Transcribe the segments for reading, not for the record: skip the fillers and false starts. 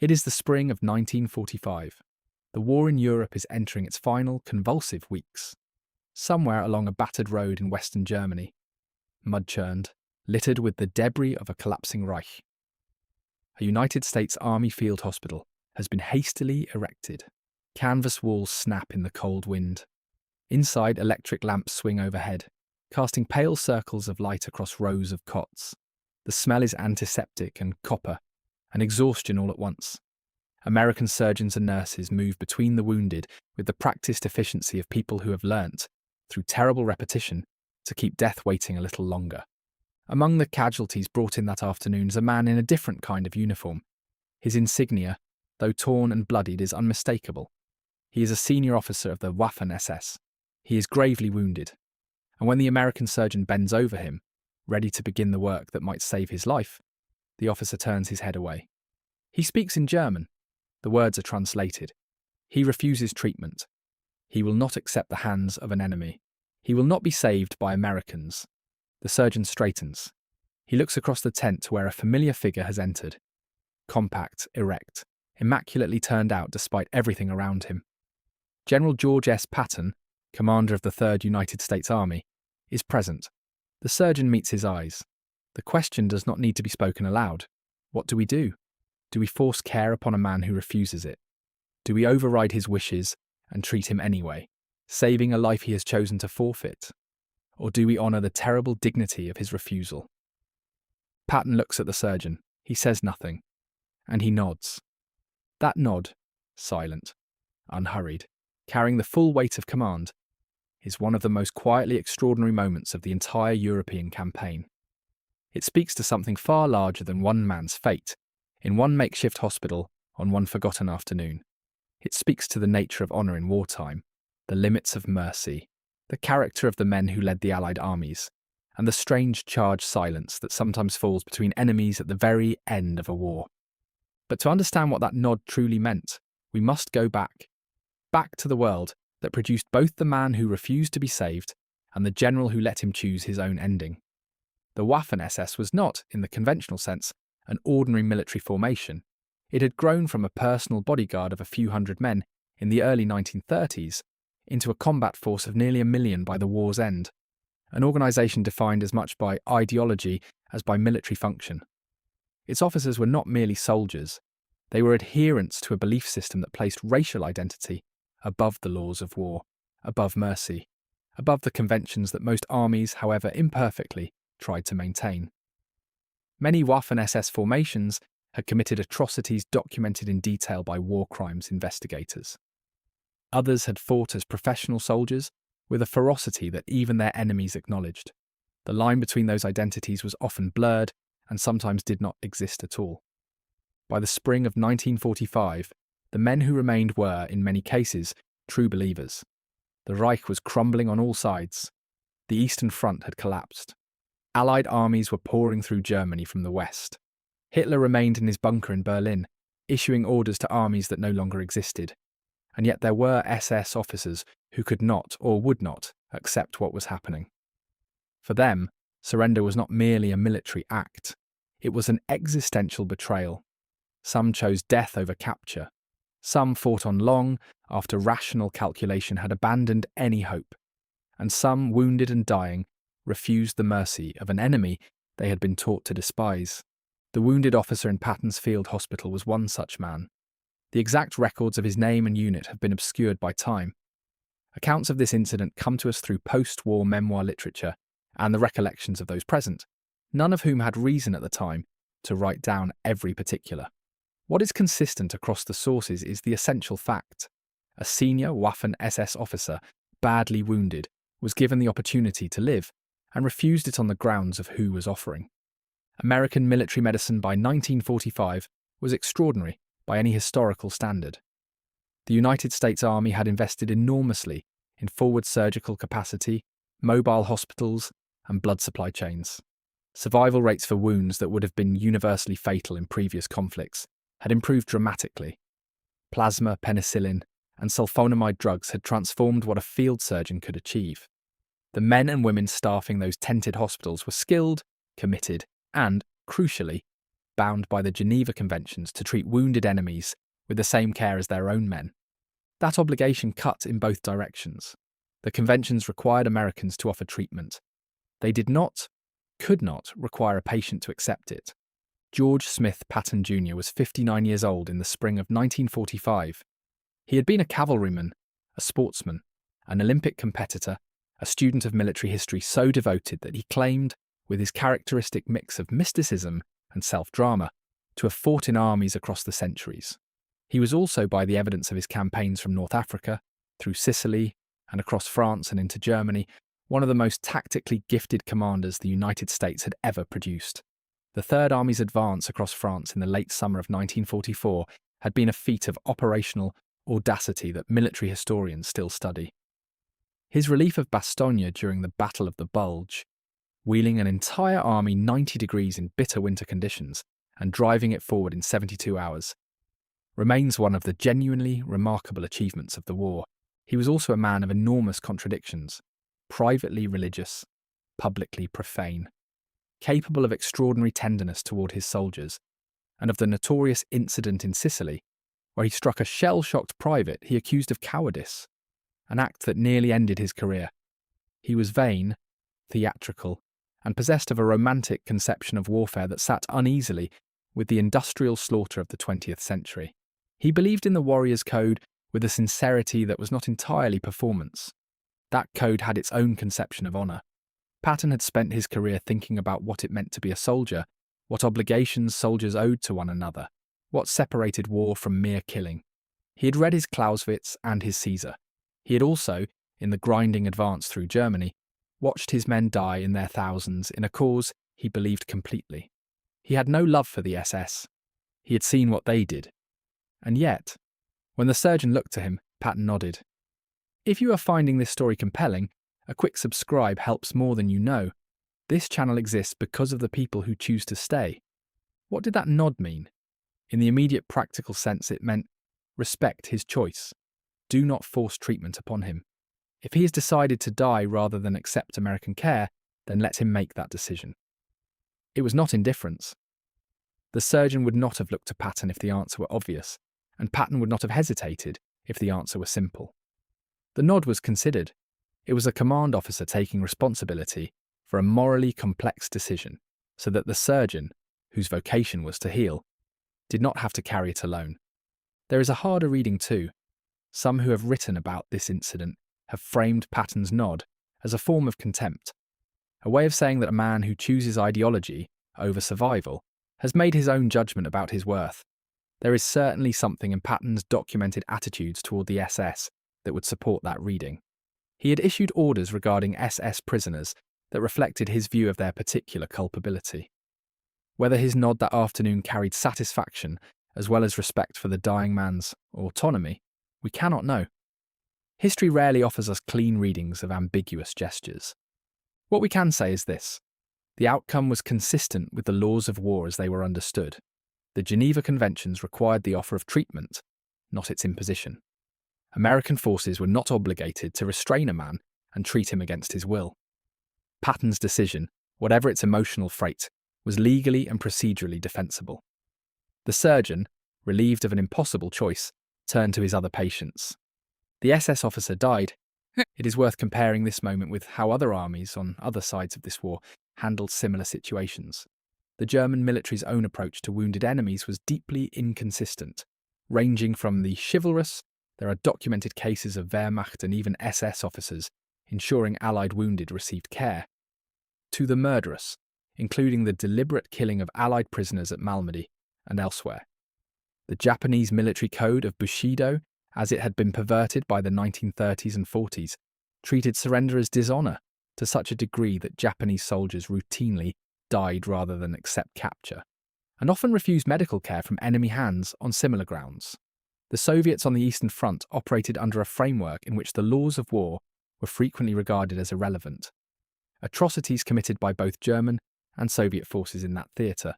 It is the spring of 1945. The war in Europe is entering its final, convulsive weeks. Somewhere along a battered road in western Germany, mud-churned, littered with the debris of a collapsing Reich, a United States Army field hospital has been hastily erected. Canvas walls snap in the cold wind. Inside, electric lamps swing overhead, casting pale circles of light across rows of cots. The smell is antiseptic and copper, and exhaustion all at once. American surgeons and nurses move between the wounded with the practiced efficiency of people who have learnt, through terrible repetition, to keep death waiting a little longer. Among the casualties brought in that afternoon is a man in a different kind of uniform. His insignia, though torn and bloodied, is unmistakable. He is a senior officer of the Waffen-SS. He is gravely wounded, and when the American surgeon bends over him, ready to begin the work that might save his life, the officer turns his head away. He speaks in German. The words are translated. He refuses treatment. He will not accept the hands of an enemy. He will not be saved by Americans. The surgeon straightens. He looks across the tent to where a familiar figure has entered. Compact, erect, immaculately turned out despite everything around him. General George S. Patton, commander of the 3rd United States Army, is present. The surgeon meets his eyes. The question does not need to be spoken aloud. What do we do? Do we force care upon a man who refuses it? Do we override his wishes and treat him anyway, saving a life he has chosen to forfeit? Or do we honour the terrible dignity of his refusal? Patton looks at the surgeon. He says nothing, and he nods. That nod, silent, unhurried, carrying the full weight of command, is one of the most quietly extraordinary moments of the entire European campaign. It speaks to something far larger than one man's fate, in one makeshift hospital on one forgotten afternoon. It speaks to the nature of honour in wartime, the limits of mercy, the character of the men who led the Allied armies, and the strange charged silence that sometimes falls between enemies at the very end of a war. But to understand what that nod truly meant, we must go back to the world that produced both the man who refused to be saved and the general who let him choose his own ending. The Waffen-SS was not, in the conventional sense, an ordinary military formation. It had grown from a personal bodyguard of a few hundred men in the early 1930s into a combat force of nearly 1 million by the war's end, an organisation defined as much by ideology as by military function. Its officers were not merely soldiers. They were adherents to a belief system that placed racial identity above the laws of war, above mercy, above the conventions that most armies, however imperfectly, tried to maintain. Many Waffen-SS formations had committed atrocities documented in detail by war crimes investigators. Others had fought as professional soldiers with a ferocity that even their enemies acknowledged. The line between those identities was often blurred and sometimes did not exist at all. By the spring of 1945, the men who remained were, in many cases, true believers. The Reich was crumbling on all sides. The Eastern Front had collapsed. Allied armies were pouring through Germany from the west. Hitler remained in his bunker in Berlin, issuing orders to armies that no longer existed. And yet there were SS officers who could not or would not accept what was happening. For them, surrender was not merely a military act. It was an existential betrayal. Some chose death over capture. Some fought on long after rational calculation had abandoned any hope. And some, wounded and dying, refused the mercy of an enemy they had been taught to despise. The wounded officer in Patton's field hospital was one such man. The exact records of his name and unit have been obscured by time. Accounts of this incident come to us through post-war memoir literature and the recollections of those present, none of whom had reason at the time to write down every particular. What is consistent across the sources is the essential fact. A senior Waffen-SS officer, badly wounded, was given the opportunity to live and refused it on the grounds of who was offering. American military medicine by 1945 was extraordinary by any historical standard. The United States Army had invested enormously in forward surgical capacity, mobile hospitals, and blood supply chains. Survival rates for wounds that would have been universally fatal in previous conflicts had improved dramatically. Plasma, penicillin, and sulfonamide drugs had transformed what a field surgeon could achieve. The men and women staffing those tented hospitals were skilled, committed, and, crucially, bound by the Geneva Conventions to treat wounded enemies with the same care as their own men. That obligation cut in both directions. The conventions required Americans to offer treatment. They could not require a patient to accept it. George Smith Patton Jr. was 59 years old in the spring of 1945. He had been a cavalryman, a sportsman, an Olympic competitor, a student of military history so devoted that he claimed, with his characteristic mix of mysticism and self-drama, to have fought in armies across the centuries. He was also, by the evidence of his campaigns from North Africa, through Sicily, and across France and into Germany, one of the most tactically gifted commanders the United States had ever produced. The Third Army's advance across France in the late summer of 1944 had been a feat of operational audacity that military historians still study. His relief of Bastogne during the Battle of the Bulge, wheeling an entire army 90 degrees in bitter winter conditions and driving it forward in 72 hours, remains one of the genuinely remarkable achievements of the war. He was also a man of enormous contradictions, privately religious, publicly profane, capable of extraordinary tenderness toward his soldiers, and of the notorious incident in Sicily, where he struck a shell-shocked private he accused of cowardice, an act that nearly ended his career. He was vain, theatrical, and possessed of a romantic conception of warfare that sat uneasily with the industrial slaughter of the 20th century. He believed in the warrior's code with a sincerity that was not entirely performance. That code had its own conception of honour. Patton had spent his career thinking about what it meant to be a soldier, what obligations soldiers owed to one another, what separated war from mere killing. He had read his Clausewitz and his Caesar. He had also, in the grinding advance through Germany, watched his men die in their thousands in a cause he believed completely. He had no love for the SS. He had seen what they did. And yet, when the surgeon looked to him, Patton nodded. If you are finding this story compelling, a quick subscribe helps more than you know. This channel exists because of the people who choose to stay. What did that nod mean? In the immediate practical sense, it meant respect his choice. Do not force treatment upon him. If he has decided to die rather than accept American care, then let him make that decision. It was not indifference. The surgeon would not have looked to Patton if the answer were obvious, and Patton would not have hesitated if the answer were simple. The nod was considered. It was a command officer taking responsibility for a morally complex decision, so that the surgeon, whose vocation was to heal, did not have to carry it alone. There is a harder reading too. Some who have written about this incident have framed Patton's nod as a form of contempt, a way of saying that a man who chooses ideology over survival has made his own judgment about his worth. There is certainly something in Patton's documented attitudes toward the SS that would support that reading. He had issued orders regarding SS prisoners that reflected his view of their particular culpability. Whether his nod that afternoon carried satisfaction as well as respect for the dying man's autonomy, we cannot know. History rarely offers us clean readings of ambiguous gestures. What we can say is this: the outcome was consistent with the laws of war as they were understood. The Geneva Conventions required the offer of treatment, not its imposition. American forces were not obligated to restrain a man and treat him against his will. Patton's decision, whatever its emotional freight, was legally and procedurally defensible. The surgeon, relieved of an impossible choice, turned to his other patients. The SS officer died. It is worth comparing this moment with how other armies on other sides of this war handled similar situations. The German military's own approach to wounded enemies was deeply inconsistent, ranging from the chivalrous — there are documented cases of Wehrmacht and even SS officers ensuring Allied wounded received care — to the murderous, including the deliberate killing of Allied prisoners at Malmedy and elsewhere. The Japanese military code of Bushido, as it had been perverted by the 1930s and 40s, treated surrender as dishonour to such a degree that Japanese soldiers routinely died rather than accept capture, and often refused medical care from enemy hands on similar grounds. The Soviets on the Eastern Front operated under a framework in which the laws of war were frequently regarded as irrelevant. Atrocities committed by both German and Soviet forces in that theatre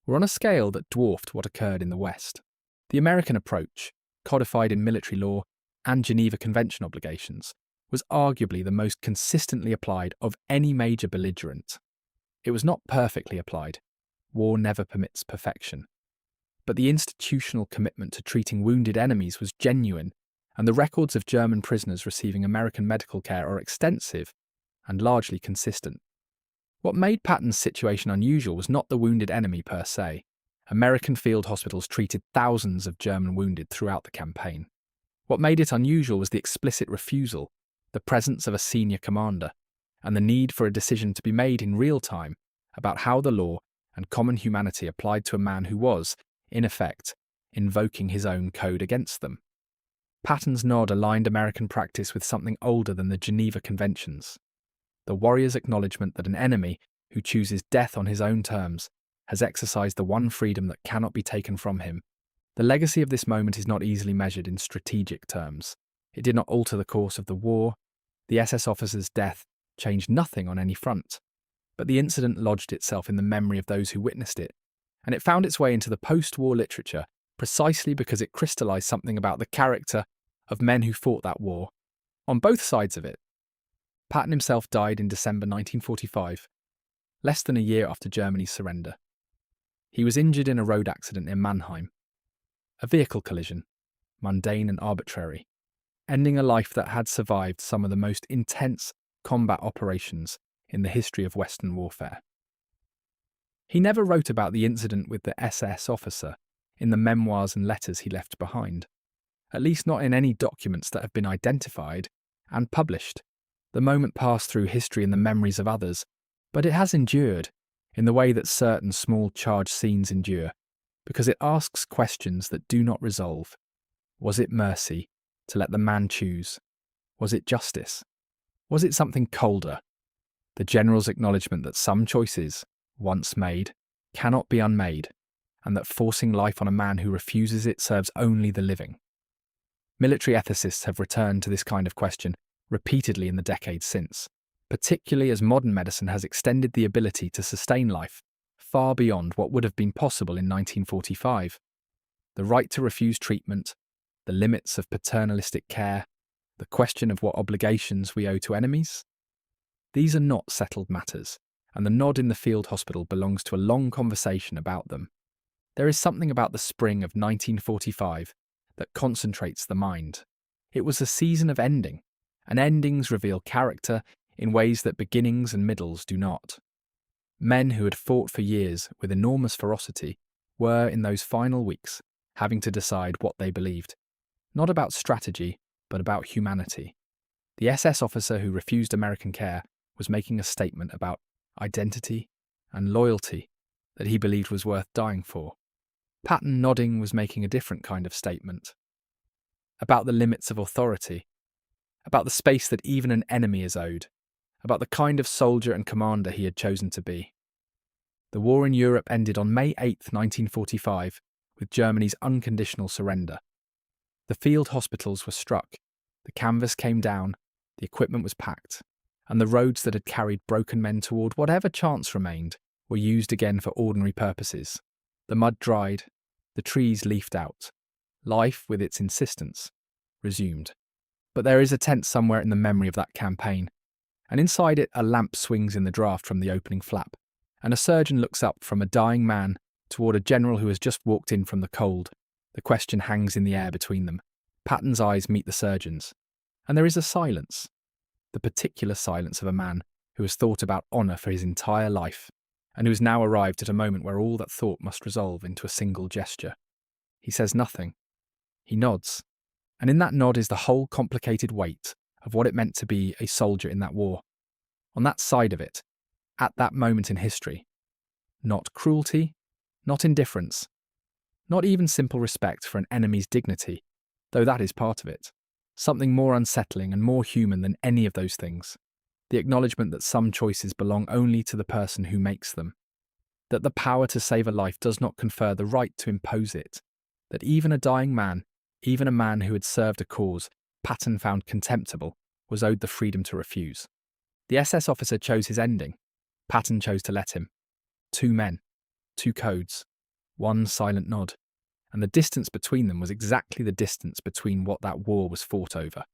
were on a scale that dwarfed what occurred in the West. The American approach, codified in military law and Geneva Convention obligations, was arguably the most consistently applied of any major belligerent. It was not perfectly applied. war never permits perfection. But the institutional commitment to treating wounded enemies was genuine, and the records of German prisoners receiving American medical care are extensive and largely consistent. What made Patton's situation unusual was not the wounded enemy per se. American field hospitals treated thousands of German wounded throughout the campaign. What made it unusual was the explicit refusal, the presence of a senior commander, and the need for a decision to be made in real time about how the law and common humanity applied to a man who was, in effect, invoking his own code against them. Patton's nod aligned American practice with something older than the Geneva Conventions. The warrior's acknowledgement that an enemy who chooses death on his own terms has exercised the one freedom that cannot be taken from him. The legacy of this moment is not easily measured in strategic terms. It did not alter the course of the war. The SS officer's death changed nothing on any front. But the incident lodged itself in the memory of those who witnessed it, and it found its way into the post-war literature precisely because it crystallized something about the character of men who fought that war, on both sides of it. Patton himself died in December 1945, less than a year after Germany's surrender. He was injured in a road accident in Mannheim. A vehicle collision, mundane and arbitrary, ending a life that had survived some of the most intense combat operations in the history of Western warfare. He never wrote about the incident with the SS officer in the memoirs and letters he left behind, at least not in any documents that have been identified and published. The moment passed through history in the memories of others, but it has endured in the way that certain small charged scenes endure, because it asks questions that do not resolve. Was it mercy to let the man choose? Was it justice? Was it something colder? The general's acknowledgement that some choices, once made, cannot be unmade, and that forcing life on a man who refuses it serves only the living. Military ethicists have returned to this kind of question repeatedly in the decades since, particularly as modern medicine has extended the ability to sustain life far beyond what would have been possible in 1945. The right to refuse treatment, the limits of paternalistic care, the question of what obligations we owe to enemies. These are not settled matters, and the nod in the field hospital belongs to a long conversation about them. There is something about the spring of 1945 that concentrates the mind. It was a season of ending, and endings reveal character in ways that beginnings and middles do not. Men who had fought for years with enormous ferocity were, in those final weeks, having to decide what they believed, not about strategy, but about humanity. The SS officer who refused American care was making a statement about identity and loyalty that he believed was worth dying for. Patton, nodding, was making a different kind of statement. About the limits of authority, about the space that even an enemy is owed, about the kind of soldier and commander he had chosen to be. The war in Europe ended on May 8, 1945, with Germany's unconditional surrender. The field hospitals were struck, the canvas came down, the equipment was packed, and the roads that had carried broken men toward whatever chance remained were used again for ordinary purposes. The mud dried, the trees leafed out. Life, with its insistence, resumed. But there is a tent somewhere in the memory of that campaign, and inside it a lamp swings in the draught from the opening flap, and a surgeon looks up from a dying man toward a general who has just walked in from the cold. The question hangs in the air between them. Patton's eyes meet the surgeon's, and there is a silence, the particular silence of a man who has thought about honour for his entire life, and who has now arrived at a moment where all that thought must resolve into a single gesture. He says nothing. He nods, and in that nod is the whole complicated weight of what it meant to be a soldier in that war. On that side of it, at that moment in history. Not cruelty, not indifference, not even simple respect for an enemy's dignity, though that is part of it. Something more unsettling and more human than any of those things. The acknowledgement that some choices belong only to the person who makes them. That the power to save a life does not confer the right to impose it. That even a dying man, even a man who had served a cause Patton found contemptible, was owed the freedom to refuse. The SS officer chose his ending. Patton chose to let him. 2 men, 2 codes, 1 silent nod. And the distance between them was exactly the distance between what that war was fought over.